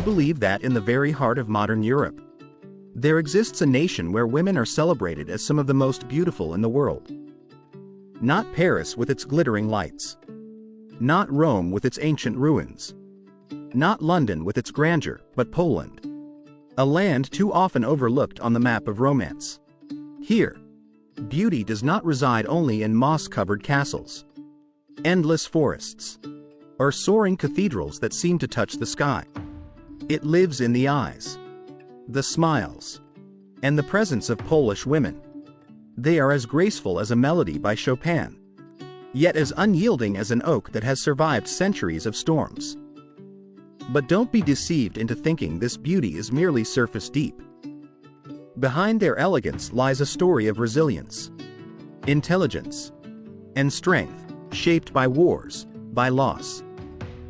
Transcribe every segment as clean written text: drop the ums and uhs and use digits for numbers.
believe that in the very heart of modern Europe, there exists a nation where women are celebrated as some of the most beautiful in the world? Not Paris with its glittering lights. Not Rome with its ancient ruins. Not London with its grandeur, but Poland. A land too often overlooked on the map of romance. Here, beauty does not reside only in moss-covered castles, endless forests, or soaring cathedrals that seem to touch the sky. It lives in the eyes, the smiles, and the presence of Polish women. They are as graceful as a melody by Chopin, yet as unyielding as an oak that has survived centuries of storms. But don't be deceived into thinking this beauty is merely surface deep. Behind their elegance lies a story of resilience, intelligence, and strength, shaped by wars, by loss,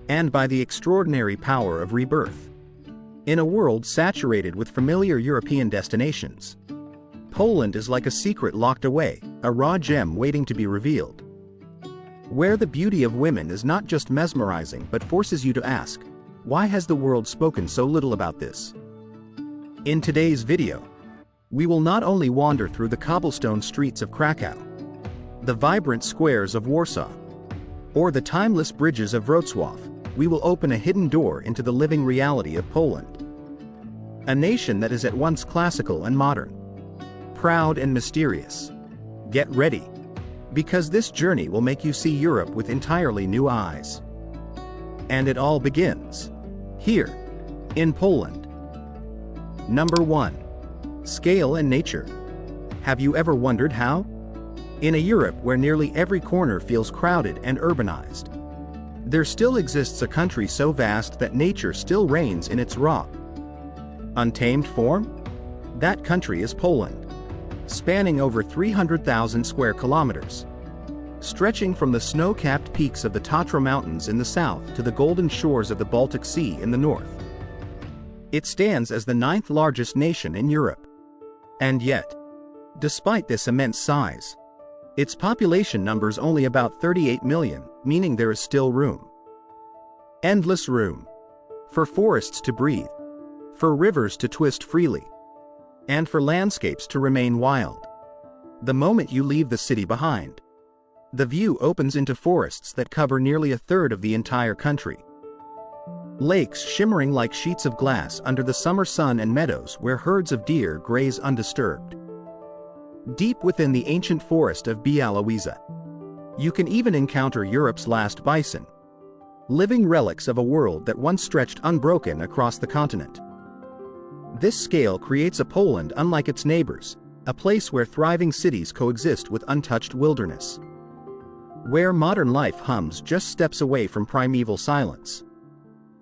and by the extraordinary power of rebirth. In a world saturated with familiar European destinations, Poland is like a secret locked away, a raw gem waiting to be revealed, where the beauty of women is not just mesmerizing but forces you to ask, why has the world spoken so little about this? In today's video, we will not only wander through the cobblestone streets of Kraków, the vibrant squares of Warsaw, or the timeless bridges of Wrocław, we will open a hidden door into the living reality of Poland. A nation that is at once classical and modern, proud and mysterious. Get ready, because this journey will make you see Europe with entirely new eyes. And it all begins here, in Poland. Number 1. Scale and nature. Have you ever wondered how? In a Europe where nearly every corner feels crowded and urbanized, there still exists a country so vast that nature still reigns in its raw, untamed form? That country is Poland, spanning over 300,000 square kilometers, stretching from the snow-capped peaks of the Tatra mountains in the south to the golden shores of the Baltic Sea in the north. It stands as the 9th largest nation in Europe. And yet, despite this immense size, its population numbers only about 38 million, meaning there is still room. Endless room. For forests to breathe, for rivers to twist freely, and for landscapes to remain wild. The moment you leave the city behind, the view opens into forests that cover nearly a third of the entire country. Lakes shimmering like sheets of glass under the summer sun and meadows where herds of deer graze undisturbed. Deep within the ancient forest of Białowieża, you can even encounter Europe's last bison, living relics of a world that once stretched unbroken across the continent. This scale creates a Poland unlike its neighbors, a place where thriving cities coexist with untouched wilderness, where modern life hums just steps away from primeval silence.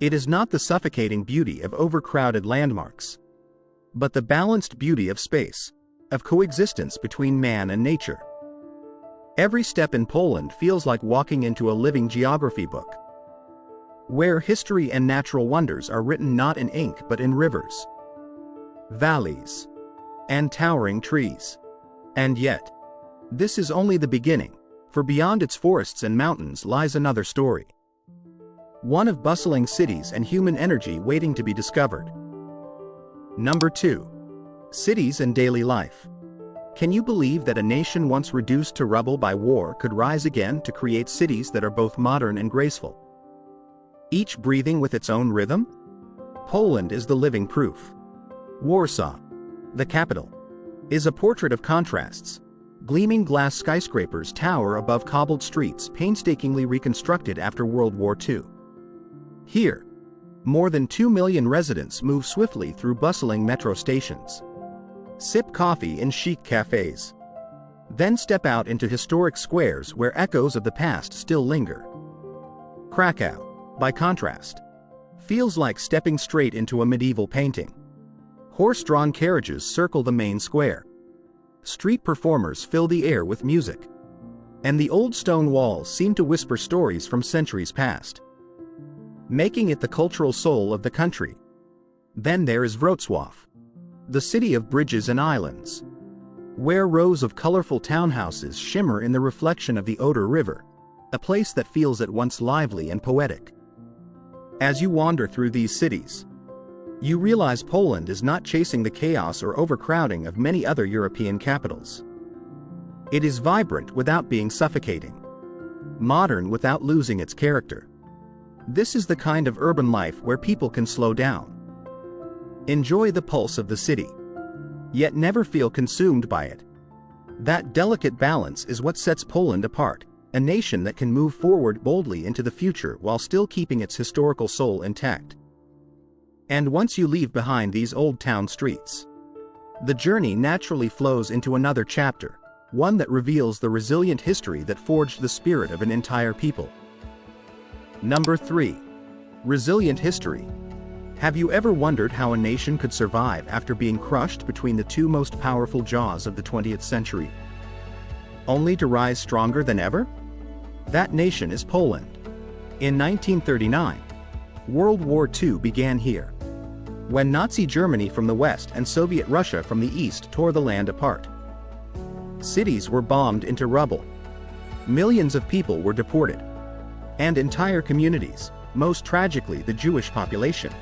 It is not the suffocating beauty of overcrowded landmarks, but the balanced beauty of space, of coexistence between man and nature. Every step in Poland feels like walking into a living geography book, where history and natural wonders are written not in ink but in rivers, valleys, and towering trees. And yet, this is only the beginning, for beyond its forests and mountains lies another story. One of bustling cities and human energy waiting to be discovered. Number 2. Cities and daily life. Can you believe that a nation once reduced to rubble by war could rise again to create cities that are both modern and graceful, each breathing with its own rhythm? Poland is the living proof. Warsaw, the capital, is a portrait of contrasts. Gleaming glass skyscrapers tower above cobbled streets painstakingly reconstructed after World War II. Here, more than 2 million residents move swiftly through bustling metro stations, sip coffee in chic cafes, then step out into historic squares where echoes of the past still linger. Kraków, by contrast, feels like stepping straight into a medieval painting. Horse-drawn carriages circle the main square. Street performers fill the air with music, and the old stone walls seem to whisper stories from centuries past, making it the cultural soul of the country. Then there is Wrocław, the city of bridges and islands, where rows of colorful townhouses shimmer in the reflection of the Oder River, a place that feels at once lively and poetic. As you wander through these cities, you realize Poland is not chasing the chaos or overcrowding of many other European capitals. It is vibrant without being suffocating, modern without losing its character. This is the kind of urban life where people can slow down, enjoy the pulse of the city, yet never feel consumed by it. That delicate balance is what sets Poland apart, a nation that can move forward boldly into the future while still keeping its historical soul intact. And once you leave behind these old town streets, the journey naturally flows into another chapter, one that reveals the resilient history that forged the spirit of an entire people. Number 3. Resilient history. Have you ever wondered how a nation could survive after being crushed between the two most powerful jaws of the 20th century, only to rise stronger than ever? That nation is Poland. In 1939, World War II began here, when Nazi Germany from the west and Soviet Russia from the east tore the land apart. Cities were bombed into rubble. Millions of people were deported. And entire communities, most tragically the Jewish population,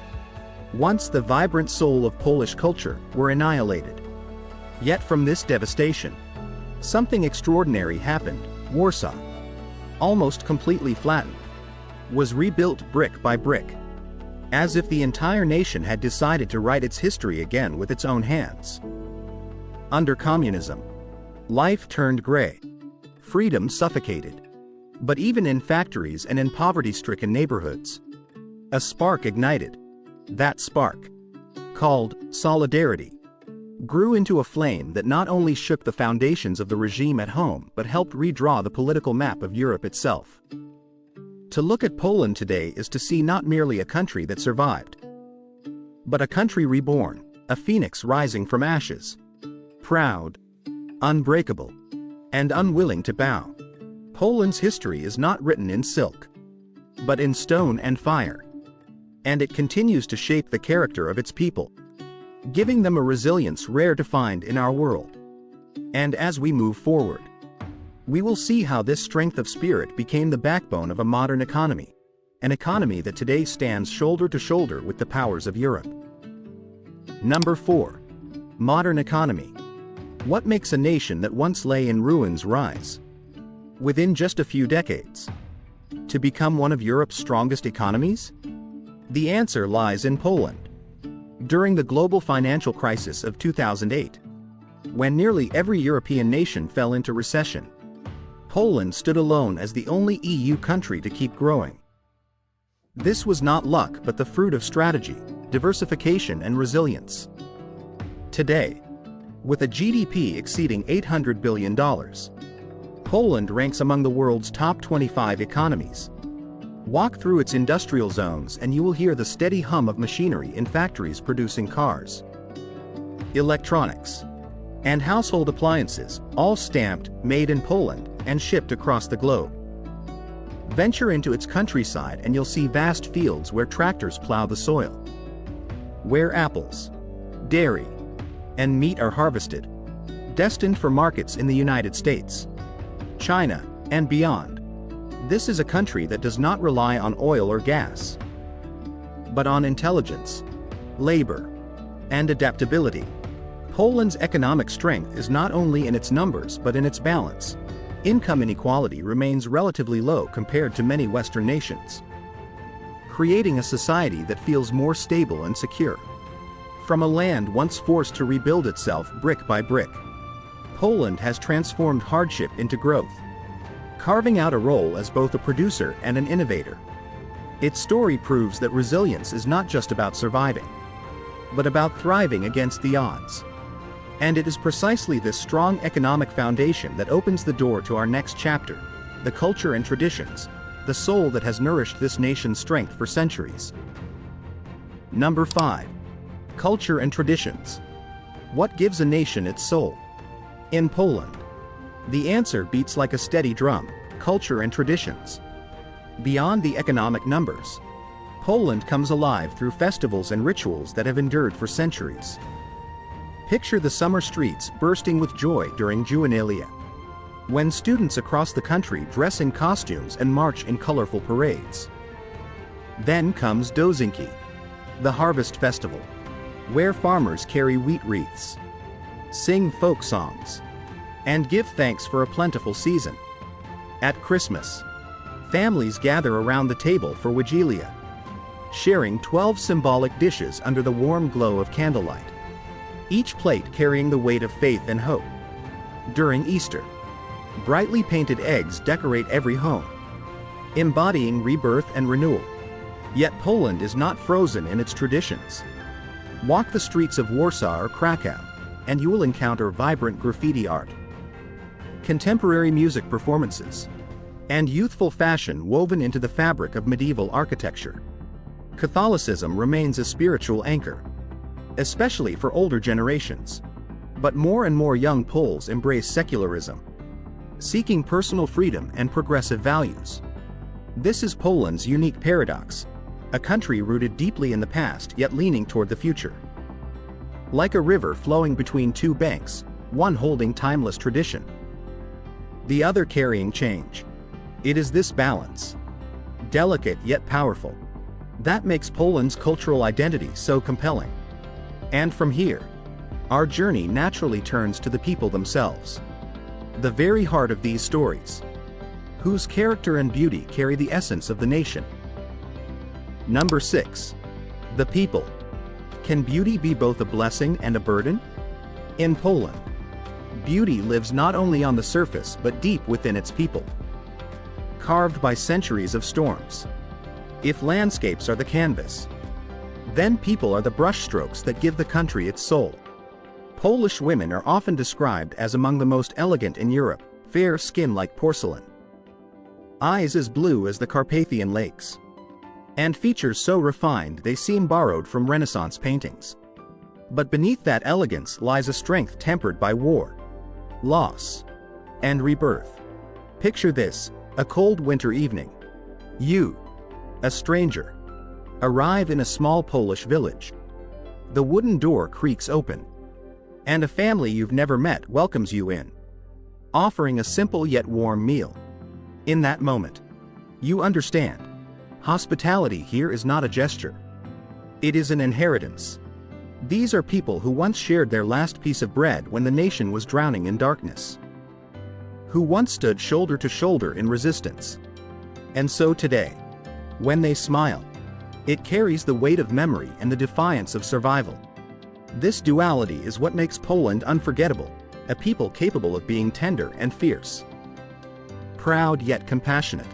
once the vibrant soul of Polish culture, were annihilated. Yet from this devastation, something extraordinary happened. Warsaw, almost completely flattened, was rebuilt brick by brick, as if the entire nation had decided to write its history again with its own hands. Under communism, life turned gray. Freedom suffocated. But even in factories and in poverty-stricken neighborhoods, a spark ignited. That spark, called solidarity, grew into a flame that not only shook the foundations of the regime at home but helped redraw the political map of Europe itself. To look at Poland today is to see not merely a country that survived, but a country reborn, a phoenix rising from ashes, proud, unbreakable, and unwilling to bow. Poland's history is not written in silk, but in stone and fire, and it continues to shape the character of its people, giving them a resilience rare to find in our world. And as we move forward, we will see how this strength of spirit became the backbone of a modern economy, an economy that today stands shoulder to shoulder with the powers of Europe. Number 4. Modern economy. What makes a nation that once lay in ruins rise, within just a few decades, to become one of Europe's strongest economies? The answer lies in Poland. During the global financial crisis of 2008, when nearly every European nation fell into recession, Poland stood alone as the only EU country to keep growing. This was not luck but the fruit of strategy, diversification and resilience. Today, with a GDP exceeding $800 billion, Poland ranks among the world's top 25 economies. Walk through its industrial zones and you will hear the steady hum of machinery in factories producing cars, electronics, and household appliances, all stamped, made in Poland, and shipped across the globe. Venture into its countryside and you'll see vast fields where tractors plow the soil, where apples, dairy, and meat are harvested, destined for markets in the United States, China, and beyond. This is a country that does not rely on oil or gas, but on intelligence, labor, and adaptability. Poland's economic strength is not only in its numbers but in its balance. Income inequality remains relatively low compared to many Western nations, creating a society that feels more stable and secure. From a land once forced to rebuild itself brick by brick, Poland has transformed hardship into growth, carving out a role as both a producer and an innovator. Its story proves that resilience is not just about surviving, but about thriving against the odds. And it is precisely this strong economic foundation that opens the door to our next chapter, the culture and traditions, the soul that has nourished this nation's strength for centuries. Number 5. Culture and traditions. What gives a nation its soul? In Poland, the answer beats like a steady drum: culture and traditions. Beyond the economic numbers, Poland comes alive through festivals and rituals that have endured for centuries. Picture the summer streets bursting with joy during Juvenalia, when students across the country dress in costumes and march in colorful parades. Then comes Dożynki, the Harvest Festival, where farmers carry wheat wreaths, sing folk songs, and give thanks for a plentiful season. At Christmas, families gather around the table for Wigilia, sharing 12 symbolic dishes under the warm glow of candlelight, each plate carrying the weight of faith and hope. During Easter, brightly painted eggs decorate every home, embodying rebirth and renewal. Yet Poland is not frozen in its traditions. Walk the streets of Warsaw or Kraków, and you will encounter vibrant graffiti art, contemporary music performances, and youthful fashion woven into the fabric of medieval architecture. Catholicism remains a spiritual anchor, especially for older generations. But more and more young Poles embrace secularism, seeking personal freedom and progressive values. This is Poland's unique paradox, a country rooted deeply in the past yet leaning toward the future. Like a river flowing between two banks, one holding timeless tradition, the other carrying change. It is this balance, delicate yet powerful, that makes Poland's cultural identity so compelling. And from here, our journey naturally turns to the people themselves, the very heart of these stories, whose character and beauty carry the essence of the nation. Number 6. The people. Can beauty be both a blessing and a burden? In Poland, beauty lives not only on the surface but deep within its people. Carved by centuries of storms. If landscapes are the canvas, then people are the brushstrokes that give the country its soul. Polish women are often described as among the most elegant in Europe, fair skin like porcelain, eyes as blue as the Carpathian lakes, and features so refined they seem borrowed from Renaissance paintings. But beneath that elegance lies a strength tempered by war, loss, and rebirth. Picture this: a cold winter evening. You, a stranger, arrive in a small Polish village. The wooden door creaks open, and a family you've never met welcomes you in, offering a simple yet warm meal. In that moment, you understand. Hospitality here is not a gesture. It is an inheritance. These are people who once shared their last piece of bread when the nation was drowning in darkness, who once stood shoulder to shoulder in resistance. And so today, when they smile, it carries the weight of memory and the defiance of survival. This duality is what makes Poland unforgettable, a people capable of being tender and fierce, proud yet compassionate,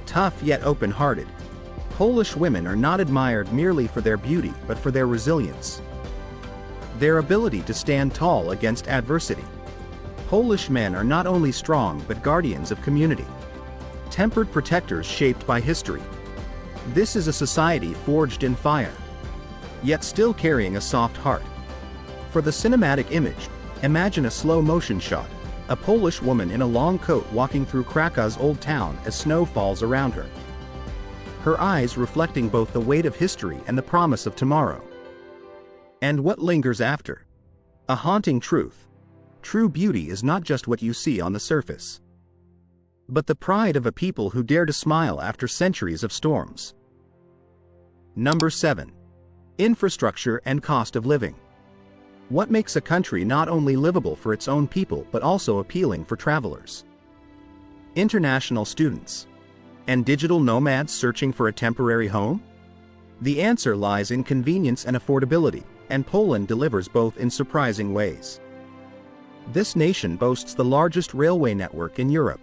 tough yet open-hearted. Polish women are not admired merely for their beauty but for their resilience, their ability to stand tall against adversity. Polish men are not only strong but guardians of community, tempered protectors shaped by history. This is a society forged in fire, yet still carrying a soft heart. For the cinematic image, imagine a slow-motion shot, a Polish woman in a long coat walking through Krakow's old town as snow falls around her, her eyes reflecting both the weight of history and the promise of tomorrow. And what lingers after? A haunting truth. True beauty is not just what you see on the surface, but the pride of a people who dare to smile after centuries of storms. Number 7. Infrastructure and cost of living. What makes a country not only livable for its own people but also appealing for travelers, international students, and digital nomads searching for a temporary home? The answer lies in convenience and affordability, and Poland delivers both in surprising ways. This nation boasts the largest railway network in Europe,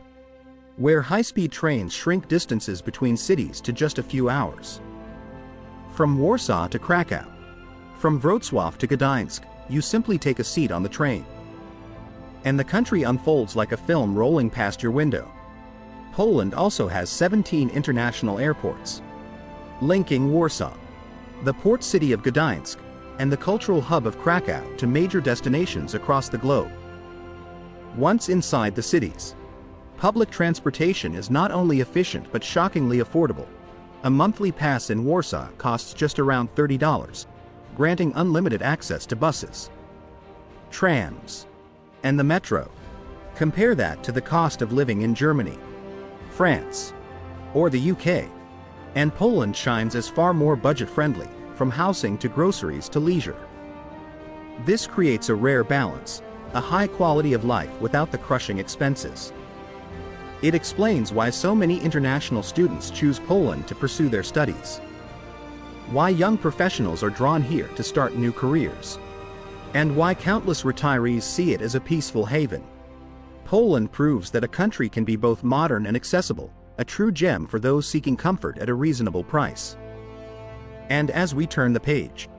where high-speed trains shrink distances between cities to just a few hours. From Warsaw to Kraków, from Wrocław to Gdańsk, you simply take a seat on the train, and the country unfolds like a film rolling past your window. Poland also has 17 international airports, linking Warsaw, the port city of Gdańsk, and the cultural hub of Kraków to major destinations across the globe. Once inside the cities, public transportation is not only efficient but shockingly affordable. A monthly pass in Warsaw costs just around $30, granting unlimited access to buses, trams, and the metro. Compare that to the cost of living in Germany, France, or the UK, and Poland shines as far more budget-friendly. from housing to groceries to leisure. This creates a rare balance, a high quality of life without the crushing expenses. It explains why so many international students choose Poland to pursue their studies, why young professionals are drawn here to start new careers, and why countless retirees see it as a peaceful haven. Poland proves that a country can be both modern and accessible, a true gem for those seeking comfort at a reasonable price. And as we turn the page,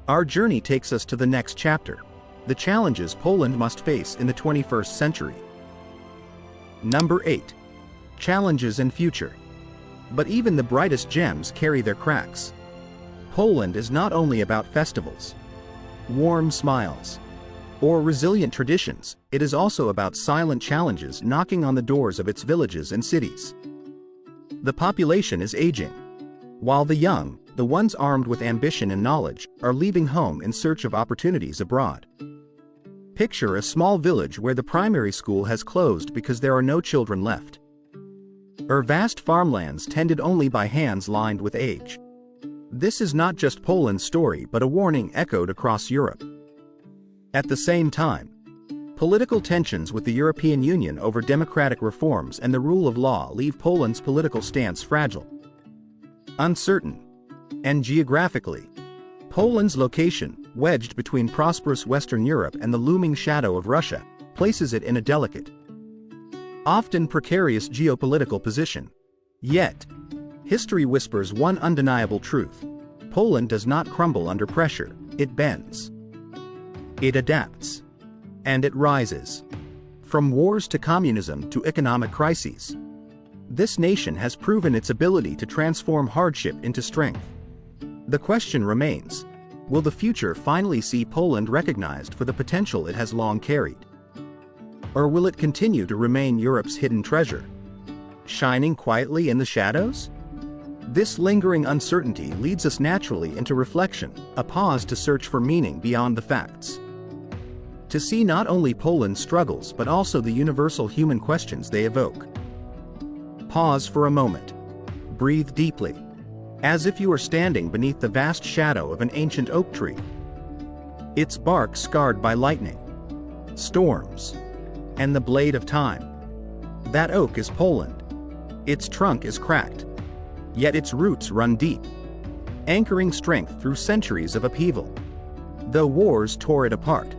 our journey takes us to the next chapter, the challenges Poland must face in the 21st century. Number 8. Challenges and future. But even the brightest gems carry their cracks. Poland is not only about festivals, warm smiles, or resilient traditions, it is also about silent challenges knocking on the doors of its villages and cities. The population is aging, while the young, the ones armed with ambition and knowledge, are leaving home in search of opportunities abroad. Picture a small village where the primary school has closed because there are no children left, or vast farmlands tended only by hands lined with age. This is not just Poland's story but a warning echoed across Europe. At the same time, political tensions with the European Union over democratic reforms and the rule of law leave Poland's political stance fragile, uncertain, and geographically, Poland's location, wedged between prosperous Western Europe and the looming shadow of Russia, places it in a delicate, often precarious geopolitical position. Yet, history whispers one undeniable truth: Poland does not crumble under pressure, it bends. It adapts. And it rises. From wars to communism to economic crises, this nation has proven its ability to transform hardship into strength. The question remains, will the future finally see Poland recognized for the potential it has long carried? Or will it continue to remain Europe's hidden treasure, shining quietly in the shadows? This lingering uncertainty leads us naturally into reflection, a pause to search for meaning beyond the facts, to see not only Poland's struggles but also the universal human questions they evoke. Pause for a moment. Breathe deeply, as if you are standing beneath the vast shadow of an ancient oak tree, its bark scarred by lightning, storms, and the blade of time. That oak is Poland. Its trunk is cracked, yet its roots run deep, anchoring strength through centuries of upheaval. Though wars tore it apart,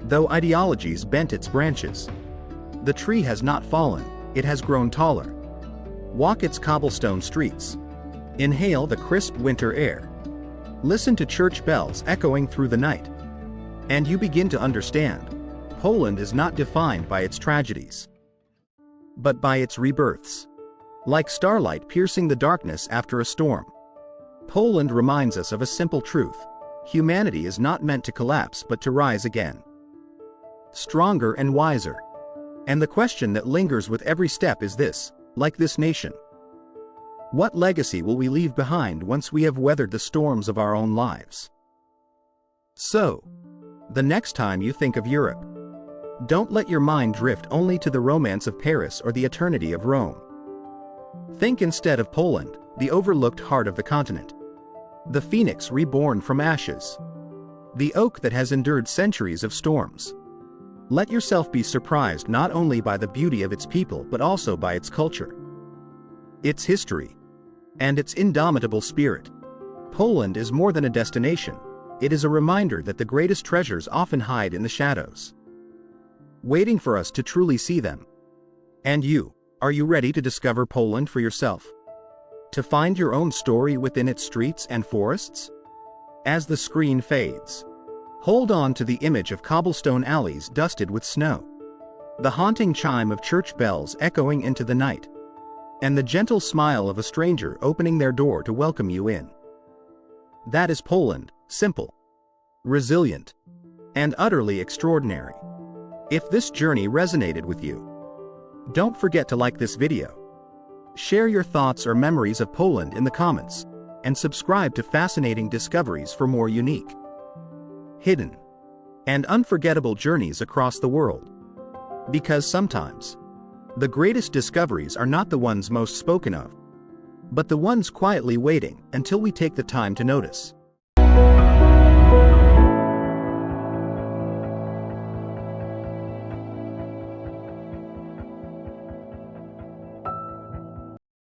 though ideologies bent its branches, the tree has not fallen, it has grown taller. Walk its cobblestone streets. Inhale the crisp winter air. Listen to church bells echoing through the night. And you begin to understand, Poland is not defined by its tragedies, but by its rebirths. Like starlight piercing the darkness after a storm, Poland reminds us of a simple truth: humanity is not meant to collapse but to rise again, stronger and wiser. And the question that lingers with every step is this: like this nation, what legacy will we leave behind once we have weathered the storms of our own lives? So, the next time you think of Europe, don't let your mind drift only to the romance of Paris or the eternity of Rome. Think instead of Poland, the overlooked heart of the continent, the phoenix reborn from ashes, the oak that has endured centuries of storms. Let yourself be surprised not only by the beauty of its people but also by its culture, its history, and its indomitable spirit. Poland is more than a destination, it is a reminder that the greatest treasures often hide in the shadows, waiting for us to truly see them. And you, are you ready to discover Poland for yourself? To find your own story within its streets and forests? As the screen fades, hold on to the image of cobblestone alleys dusted with snow, the haunting chime of church bells echoing into the night, and the gentle smile of a stranger opening their door to welcome you in. That is Poland, simple, resilient, and utterly extraordinary. If this journey resonated with you, don't forget to like this video, share your thoughts or memories of Poland in the comments, and subscribe to Fascinating Discoveries for more unique, hidden, and unforgettable journeys across the world. Because sometimes, the greatest discoveries are not the ones most spoken of, but the ones quietly waiting until we take the time to notice.